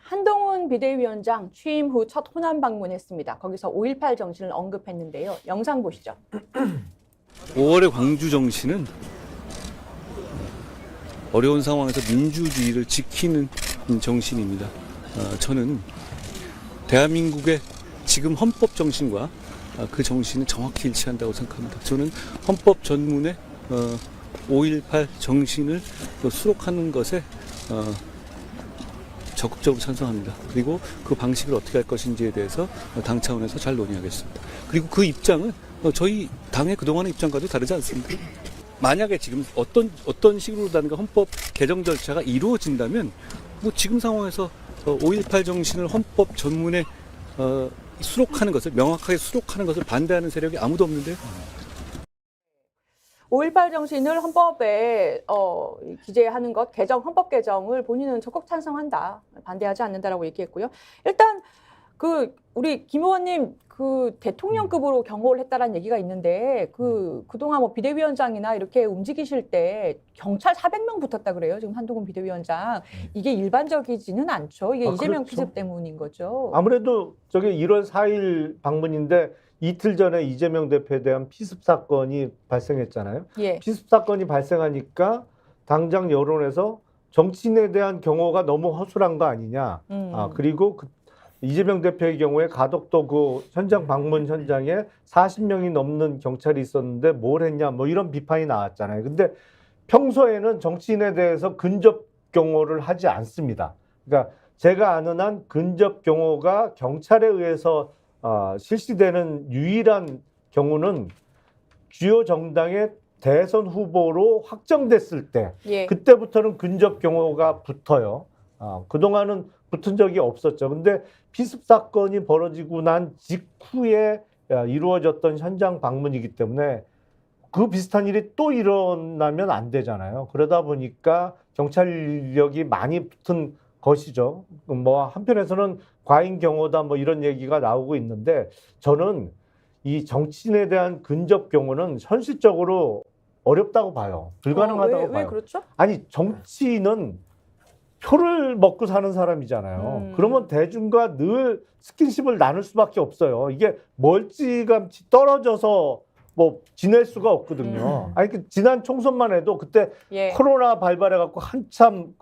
한동훈 비대위원장 취임 후 첫 호남 방문했습니다. 거기서 5.18 정신을 언급했는데요. 영상 보시죠. 5월의 광주 정신은 어려운 상황에서 민주주의를 지키는 정신입니다. 저는 대한민국의 지금 헌법 정신과 그 정신은 정확히 일치한다고 생각합니다. 저는 헌법 전문에 5.18 정신을 수록하는 것에 적극적으로 찬성합니다. 그리고 그 방식을 어떻게 할 것인지에 대해서 당 차원에서 잘 논의하겠습니다. 그리고 그 입장은 저희 당의 그동안의 입장과도 다르지 않습니다. 만약에 지금 어떤 식으로든가 헌법 개정 절차가 이루어진다면 뭐 지금 상황에서 5.18 정신을 헌법 전문에 수록하는 것을 명확하게 수록하는 것을 반대하는 세력이 아무도 없는데요. 5.18 정신을 헌법에 기재하는 것, 헌법 개정을 본인은 적극 찬성한다, 반대하지 않는다라고 얘기했고요. 일단 우리 김 의원님 대통령급으로 경호를 했다라는 얘기가 있는데 그동안 뭐 비대위원장이나 이렇게 움직이실 때 경찰 400명 붙었다 그래요. 지금 한동훈 비대위원장. 이게 일반적이지는 않죠. 이게 이재명 그렇죠. 피습 때문인 거죠. 아무래도 저게 1월 4일 방문인데 이틀 전에 이재명 대표에 대한 피습 사건이 발생했잖아요. 예. 피습 사건이 발생하니까 당장 여론에서 정치인에 대한 경호가 너무 허술한 거 아니냐. 그리고 이재명 대표의 경우에 가덕도 그 현장 방문 현장에 40명이 넘는 경찰이 있었는데 뭘 했냐 뭐 이런 비판이 나왔잖아요. 근데 평소에는 정치인에 대해서 근접 경호를 하지 않습니다. 그러니까 제가 아는 한 근접 경호가 경찰에 의해서 실시되는 유일한 경우는 주요 정당의 대선 후보로 확정됐을 때 예. 그때부터는 근접 경호가 붙어요. 그동안은 붙은 적이 없었죠. 근데 피습 사건이 벌어지고 난 직후에 이루어졌던 현장 방문이기 때문에 그 비슷한 일이 또 일어나면 안 되잖아요. 그러다 보니까 경찰력이 많이 붙은 것이죠. 뭐 한편에서는 과잉 경호다 뭐 이런 얘기가 나오고 있는데 저는 이 정치인에 대한 근접 경호는 현실적으로 어렵다고 봐요. 불가능하다고 봐요. 왜 그렇죠? 아니 정치인은 표를 먹고 사는 사람이잖아요. 그러면 대중과 늘 스킨십을 나눌 수밖에 없어요. 이게 멀찌감치 떨어져서 뭐 지낼 수가 없거든요. 아니 지난 총선만 해도 그때 예. 코로나 발발해갖고 한참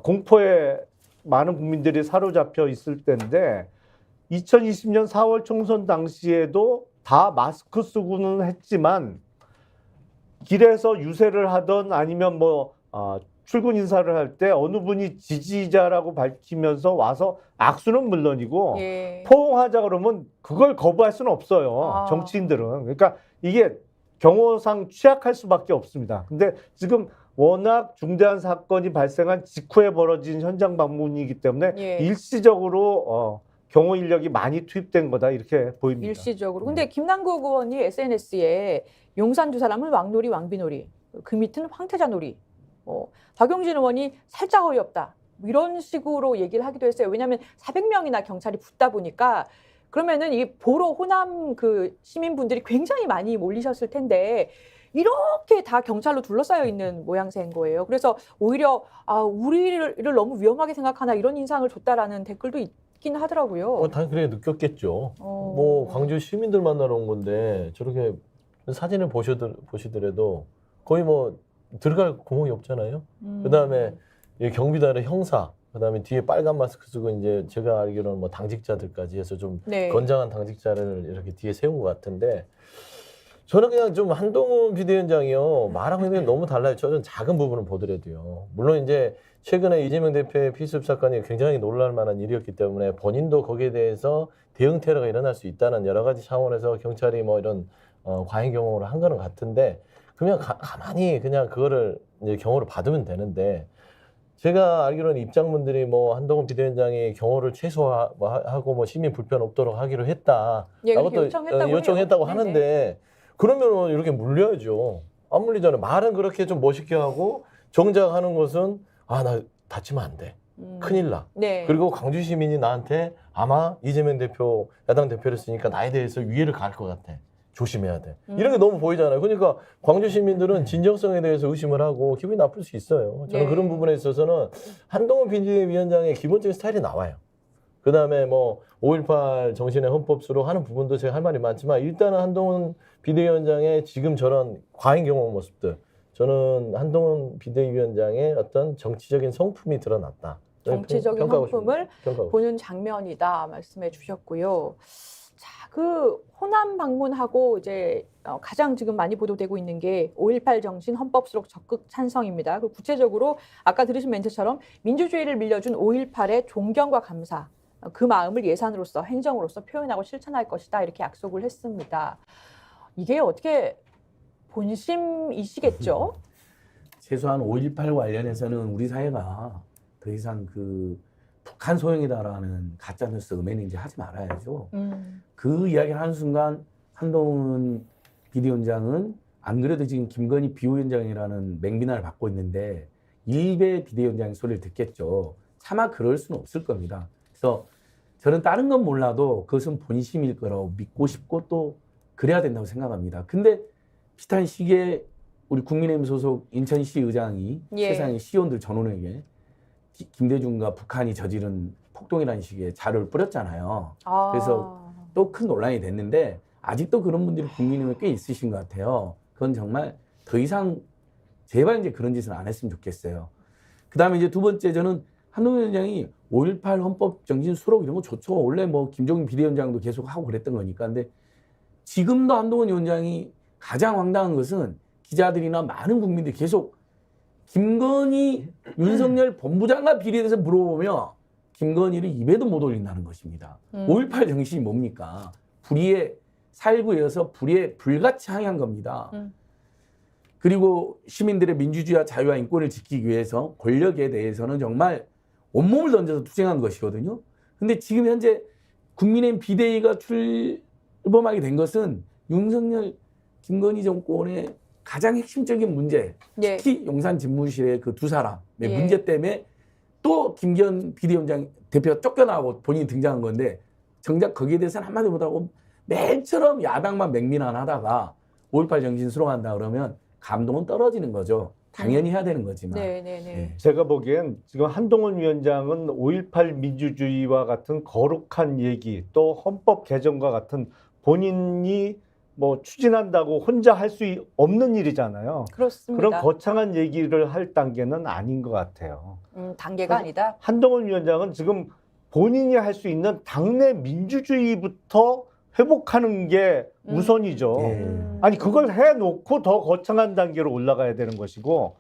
공포에 많은 국민들이 사로잡혀 있을 때인데 2020년 4월 총선 당시에도 다 마스크 쓰고는 했지만 길에서 유세를 하던 아니면 출근 인사를 할 때 어느 분이 지지자라고 밝히면서 와서 악수는 물론이고 예. 포옹하자 그러면 그걸 거부할 수는 없어요. 정치인들은. 그러니까 이게 경호상 취약할 수밖에 없습니다. 근데 지금 워낙 중대한 사건이 발생한 직후에 벌어진 현장 방문이기 때문에 예. 일시적으로 경호 인력이 많이 투입된 거다 이렇게 보입니다. 일시적으로. 근데 김남국 의원이 SNS에 용산 두 사람은 왕놀이 왕비놀이, 그 밑은 황태자놀이, 박용진 의원이 살짝 어이없다 이런 식으로 얘기를 하기도 했어요. 왜냐하면 400명이나 경찰이 붙다 보니까 그러면은 이 보러 호남 시민분들이 굉장히 많이 몰리셨을 텐데 이렇게 다 경찰로 둘러싸여 있는 모양새인 거예요. 그래서 오히려 우리를 너무 위험하게 생각하나 이런 인상을 줬다라는 댓글도 있긴 하더라고요. 당연히 그렇게 느꼈겠죠. 뭐 광주 시민들 만나러 온 건데 저렇게 사진을 보시더라도 거의 뭐 들어갈 구멍이 없잖아요. 그다음에 경비단의 형사, 그다음에 뒤에 빨간 마스크 쓰고 이제 제가 알기로는 뭐 당직자들까지 해서 좀 네. 건장한 당직자를 이렇게 뒤에 세운 것 같은데 저는 그냥 좀 한동훈 비대위원장이요 말하고 있는 게 너무 달라요. 저는 작은 부분을 보더라도요. 물론 이제 최근에 이재명 대표의 피습 사건이 굉장히 놀랄 만한 일이었기 때문에 본인도 거기에 대해서 대응 테러가 일어날 수 있다는 여러 가지 차원에서 경찰이 뭐 이런 과잉 경호를 한 거는 같은데 그냥 가만히 그냥 그거를 이제 경호를 받으면 되는데 제가 알기로는 입장문들이 뭐 한동훈 비대위원장이 경호를 최소화하고 뭐 시민 불편 없도록 하기로 했다라고 또 요청했다고 하는데 그러면 이렇게 물려야죠. 안 물리잖아요. 말은 그렇게 좀 멋있게 하고 정작 하는 것은 나 다치면 안 돼. 큰일 나. 네. 그리고 광주 시민이 나한테 아마 이재명 대표 야당 대표를 쓰니까 나에 대해서 위해를 가할 것 같아. 조심해야 돼. 이런 게 너무 보이잖아요. 그러니까 광주 시민들은 진정성에 대해서 의심을 하고 기분이 나쁠 수 있어요. 저는 네. 그런 부분에 있어서는 한동훈 비대위원장의 기본적인 스타일이 나와요. 그다음에 뭐 5.18 정신의 헌법 수록 하는 부분도 제가 할 말이 많지만 일단은 한동훈 비대위원장의 지금 저런 과잉 경험 모습들, 저는 한동훈 비대위원장의 어떤 정치적인 성품이 드러났다. 정치적인 평가하고 성품을 평가하고 보는 장면이다 말씀해 주셨고요. 자, 그 호남 방문하고 이제 가장 지금 많이 보도되고 있는 게 5.18 정신 헌법 수록 적극 찬성입니다. 그 구체적으로 아까 들으신 멘트처럼 민주주의를 밀려준 5.18의 존경과 감사, 그 마음을 예산으로서 행정으로서 표현하고 실천할 것이다 이렇게 약속을 했습니다. 이게 어떻게 본심이시겠죠? 최소한 5.18 관련해서는 우리 사회가 더 이상 그 북한 소용이다라는 가짜뉴스 음해는 하지 말아야죠. 그 이야기를 하는 순간 한동훈 비대위원장은 안 그래도 지금 김건희 비위원장이라는 맹비난을 받고 있는데 일베 비대위원장의 소리를 듣겠죠. 차마 그럴 수는 없을 겁니다. 그래서 저는 다른 건 몰라도 그것은 본심일 거라고 믿고 싶고 또 그래야 된다고 생각합니다. 근데 비슷한 시기에 우리 국민의힘 소속 인천시 의장이 예. 세상의 시의원들 전원에게 김대중과 북한이 저지른 폭동이라는 식의 자료를 뿌렸잖아요. 그래서 또 큰 논란이 됐는데 아직도 그런 분들이 국민의힘에 꽤 있으신 것 같아요. 그건 정말 더 이상 제발 이제 그런 짓은 안 했으면 좋겠어요. 그다음에 이제 두 번째 저는 한동훈 위원장이 5.18 헌법 정신 수록 이런 거 좋죠. 원래 뭐 김종인 비대위원장도 계속 하고 그랬던 거니까. 근데 지금도 한동훈 위원장이 가장 황당한 것은 기자들이나 많은 국민들이 계속 김건희 윤석열 본부장과 비리에 대해서 물어보면 김건희를 입에도 못 올린다는 것입니다. 5.18 정신이 뭡니까? 불의의 살구여서 불의에 불같이 항의한 겁니다. 그리고 시민들의 민주주의와 자유와 인권을 지키기 위해서 권력에 대해서는 정말 온몸을 던져서 투쟁한 것이거든요. 근데 지금 현재 국민의힘 비대위가 출범하게 된 것은 윤석열, 김건희 정권의 가장 핵심적인 문제, 예. 특히 용산 집무실의 그 두 사람의 예. 문제 때문에 또 김기현 비대위원장 대표가 쫓겨나고 본인이 등장한 건데 정작 거기에 대해서는 한마디 못하고 매일처럼 야당만 맹비난하다가 5.18 정신 수록한다 그러면 감동은 떨어지는 거죠. 당연히 해야 되는 거지만. 네네네. 제가 보기엔 지금 한동훈 위원장은 5.18 민주주의와 같은 거룩한 얘기 또 헌법 개정과 같은 본인이 뭐 추진한다고 혼자 할 수 없는 일이잖아요. 그렇습니다. 그런 거창한 얘기를 할 단계는 아닌 것 같아요. 단계가 아니다. 한동훈 위원장은 지금 본인이 할 수 있는 당내 민주주의부터 회복하는 게 우선이죠. 아니 그걸 해놓고 더 거창한 단계로 올라가야 되는 것이고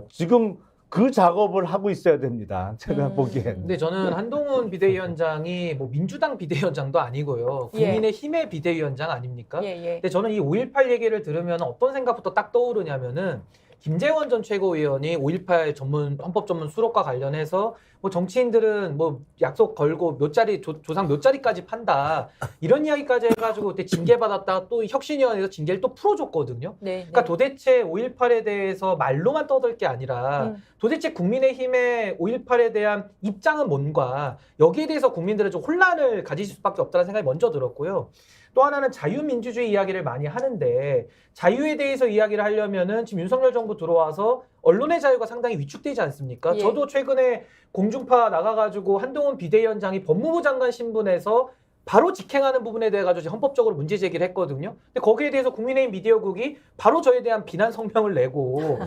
지금 그 작업을 하고 있어야 됩니다. 제가 보기엔. 근데 저는 한동훈 비대위원장이 뭐 민주당 비대위원장도 아니고요. 예. 국민의힘의 비대위원장 아닙니까? 예, 예. 근데 저는 이 5.18 얘기를 들으면 어떤 생각부터 딱 떠오르냐면은 김재원 전 최고위원이 5.18 전문 헌법 전문 수록과 관련해서 뭐 정치인들은 뭐 약속 걸고 몇 자리 조상 몇 자리까지 판다 이런 이야기까지 해가지고 그때 징계 받았다가 또 혁신위원회에서 징계를 또 풀어줬거든요. 네, 그러니까 도대체 5.18에 대해서 말로만 떠들 게 아니라 도대체 국민의힘의 5.18에 대한 입장은 뭔가 여기에 대해서 국민들은 좀 혼란을 가지실 수밖에 없다는 생각이 먼저 들었고요. 또 하나는 자유민주주의 이야기를 많이 하는데 자유에 대해서 이야기를 하려면은 지금 윤석열 정부 들어와서 언론의 자유가 상당히 위축되지 않습니까? 예. 저도 최근에 공중파 나가가지고 한동훈 비대위원장이 법무부 장관 신분에서 바로 직행하는 부분에 대해 가지고 헌법적으로 문제 제기를 했거든요. 근데 거기에 대해서 국민의힘 미디어국이 바로 저에 대한 비난 성명을 내고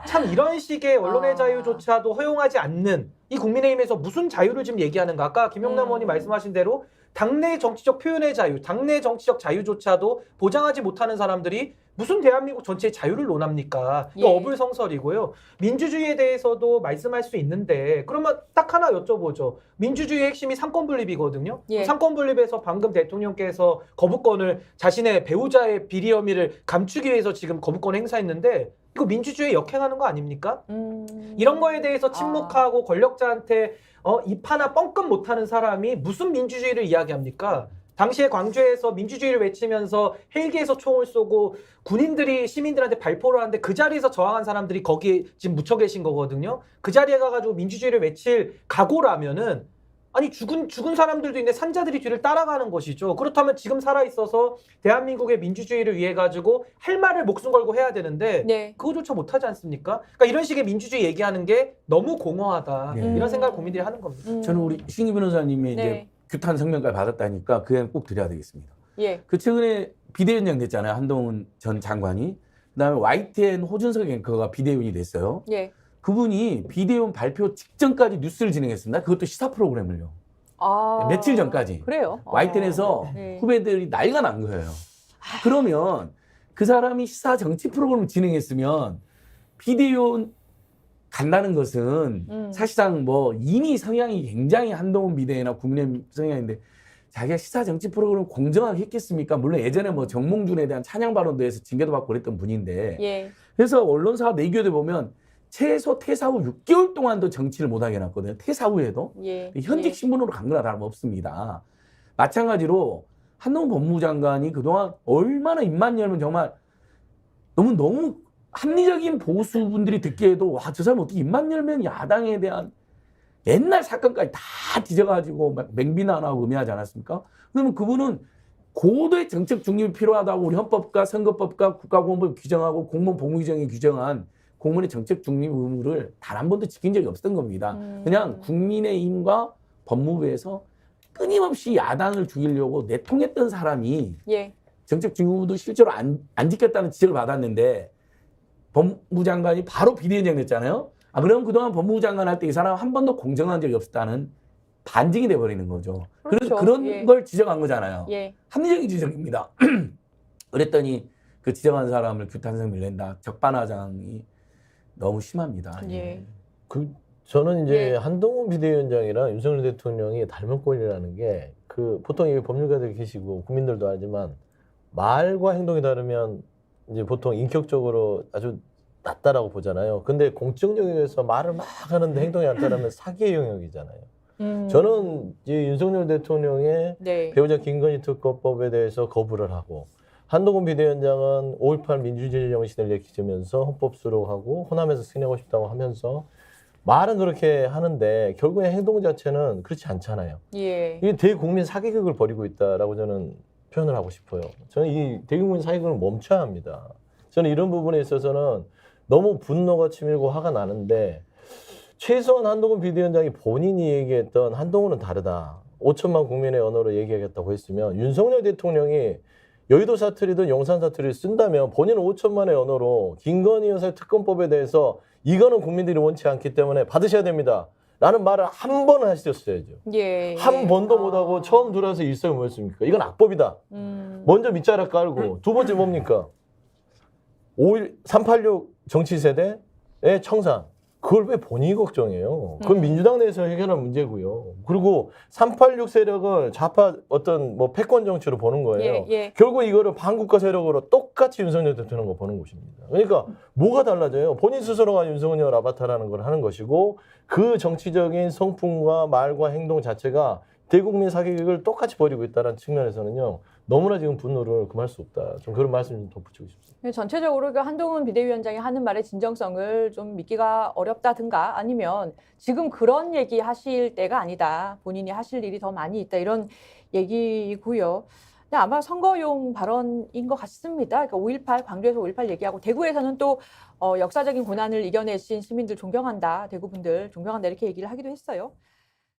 참 이런 식의 언론의 자유조차도 허용하지 않는 이 국민의힘에서 무슨 자유를 지금 얘기하는가? 아까 김용남 의원이 말씀하신 대로 당내 정치적 표현의 자유, 당내 정치적 자유조차도 보장하지 못하는 사람들이 무슨 대한민국 전체의 자유를 논합니까? 이거 예. 어불성설이고요. 민주주의에 대해서도 말씀할 수 있는데 그러면 딱 하나 여쭤보죠. 민주주의의 핵심이 삼권분립이거든요. 예. 삼권분립에서 방금 대통령께서 거부권을 자신의 배우자의 비리 혐의를 감추기 위해서 지금 거부권을 행사했는데 이거 민주주의에 역행하는 거 아닙니까? 이런 거에 대해서 침묵하고 권력자한테 입 하나 뻥끗 못하는 사람이 무슨 민주주의를 이야기합니까? 당시에 광주에서 민주주의를 외치면서 헬기에서 총을 쏘고 군인들이 시민들한테 발포를 하는데 그 자리에서 저항한 사람들이 거기에 지금 묻혀 계신 거거든요. 그 자리에 가가지고 민주주의를 외칠 각오라면은 아니 죽은 사람들도 있는데 산자들이 뒤를 따라가는 것이죠. 그렇다면 지금 살아 있어서 대한민국의 민주주의를 위해 가지고 할 말을 목숨 걸고 해야 되는데 네. 그거조차 못하지 않습니까? 그러니까 이런 식의 민주주의 얘기하는 게 너무 공허하다. 이런 생각을 국민들이 하는 겁니다. 저는 우리 신기 변호사님이 이제 네. 규탄 성명까지 받았다니까 그 얘기 꼭 드려야 되겠습니다. 예. 그 최근에 비대위원장 됐잖아요. 한동훈 전 장관이. 그다음에 YTN 호준석 앵커가 비대위원이 됐어요. 예. 그분이 비대위원 발표 직전까지 뉴스를 진행했습니다. 그것도 시사 프로그램을요. 아. 며칠 전까지. 그래요. YTN에서 네. 후배들이 난리가 난 거예요. 그러면 그 사람이 시사 정치 프로그램을 진행했으면 비대위원 간다는 것은 사실상 뭐 이미 성향이 굉장히 한동훈 비대위나 국민의힘 성향인데 자기가 시사 정치 프로그램을 공정하게 했겠습니까? 물론 예전에 뭐 정몽준에 대한 찬양 발언도 해서 징계도 받고 그랬던 분인데 예. 그래서 언론사 내교에 보면 최소 퇴사 후 6개월 동안도 정치를 못하게 해놨거든요. 퇴사 후에도. 예. 현직 예. 신분으로 간 거나 다름없습니다. 마찬가지로 한동훈 법무부 장관이 그동안 얼마나 입만 열면 정말 너무 합리적인 보수분들이 듣기에도 와, 저 사람 어떻게 입만 열면 야당에 대한 옛날 사건까지 다 뒤져가지고 막 맹비난하고 음해하지 않았습니까? 그러면 그분은 고도의 정책 중립이 필요하다고 우리 헌법과 선거법과 국가공무법 규정하고 공무원 복무규정이 규정한 공무원의 정책 중립 의무를 단 한 번도 지킨 적이 없었던 겁니다. 그냥 국민의힘과 법무부에서 끊임없이 야당을 죽이려고 내통했던 사람이 예. 정책 중립 의무도 실제로 안 지켰다는 지적을 받았는데 법무부 장관이 바로 비대위원장 됐잖아요. 아, 그럼 그동안 법무부 장관 할 때 이 사람 한 번도 공정한 적이 없었다는 반증이 돼버리는 거죠. 그렇죠. 그래서 그런 예. 걸 지적한 거잖아요. 예. 합리적인 지적입니다. 그랬더니 그 지적한 사람을 규탄성 밀랜다. 적반하장이 너무 심합니다. 예. 저는 이제 예. 한동훈 비대위원장이랑 윤석열 대통령이 닮은 꼴이라는 게 그 보통 이 법률가들 계시고 국민들도 알지만 말과 행동이 다르면 이제 보통 인격적으로 아주 낮다라고 보잖아요. 근데 공적영역에서 말을 막 하는데 행동이 안 따르면 사기의 영역이잖아요. 저는 이제 윤석열 대통령의 네. 배우자 김건희 특검법에 대해서 거부를 하고 한동훈 비대위원장은 5.18 민주주의 정신을 내키면서 헌법 수록하고 호남에서 승리하고 싶다고 하면서 말은 그렇게 하는데 결국에 행동 자체는 그렇지 않잖아요. 예. 이게 대국민 사기극을 벌이고 있다라고 저는 표현을 하고 싶어요. 저는 이 대국민 사기극을 멈춰야 합니다. 저는 이런 부분에 있어서는 너무 분노가 치밀고 화가 나는데 최소한 한동훈 비대위원장이 본인이 얘기했던 한동훈은 다르다. 5천만 국민의 언어로 얘기하겠다고 했으면 윤석열 대통령이 여의도 사투리든 용산 사투리를 쓴다면 본인은 5천만의 언어로 김건희 여사의 특검법에 대해서 이거는 국민들이 원치 않기 때문에 받으셔야 됩니다. 라는 말을 한 번은 하셨어야죠. 예. 한 번도 못하고 처음 들어와서 일성이 뭐였습니까? 이건 악법이다. 먼저 밑자락 깔고 두 번째 뭡니까? 386 정치세대의 청산. 그걸 왜 본인이 걱정해요? 그건 민주당 내에서 해결할 문제고요. 그리고 386 세력을 좌파 어떤 뭐 패권 정치로 보는 거예요. 예, 예. 결국 이거를 반국가 세력으로 똑같이 윤석열 대통령과 보는 것입니다. 그러니까 뭐가 달라져요? 본인 스스로가 윤석열 아바타라는 걸 하는 것이고 그 정치적인 성품과 말과 행동 자체가 대국민 사기극을 똑같이 벌이고 있다는 측면에서는요. 너무나 지금 분노를 금할 수 없다. 좀 그런 말씀 좀 덧붙이고 싶습니다. 전체적으로 그 한동훈 비대위원장이 하는 말의 진정성을 좀 믿기가 어렵다든가 아니면 지금 그런 얘기 하실 때가 아니다. 본인이 하실 일이 더 많이 있다. 이런 얘기고요. 근데 아마 선거용 발언인 것 같습니다. 그러니까 5.18 광주에서 5.18 얘기하고 대구에서는 또 역사적인 고난을 이겨내신 시민들 존경한다. 대구분들 존경한다. 이렇게 얘기를 하기도 했어요.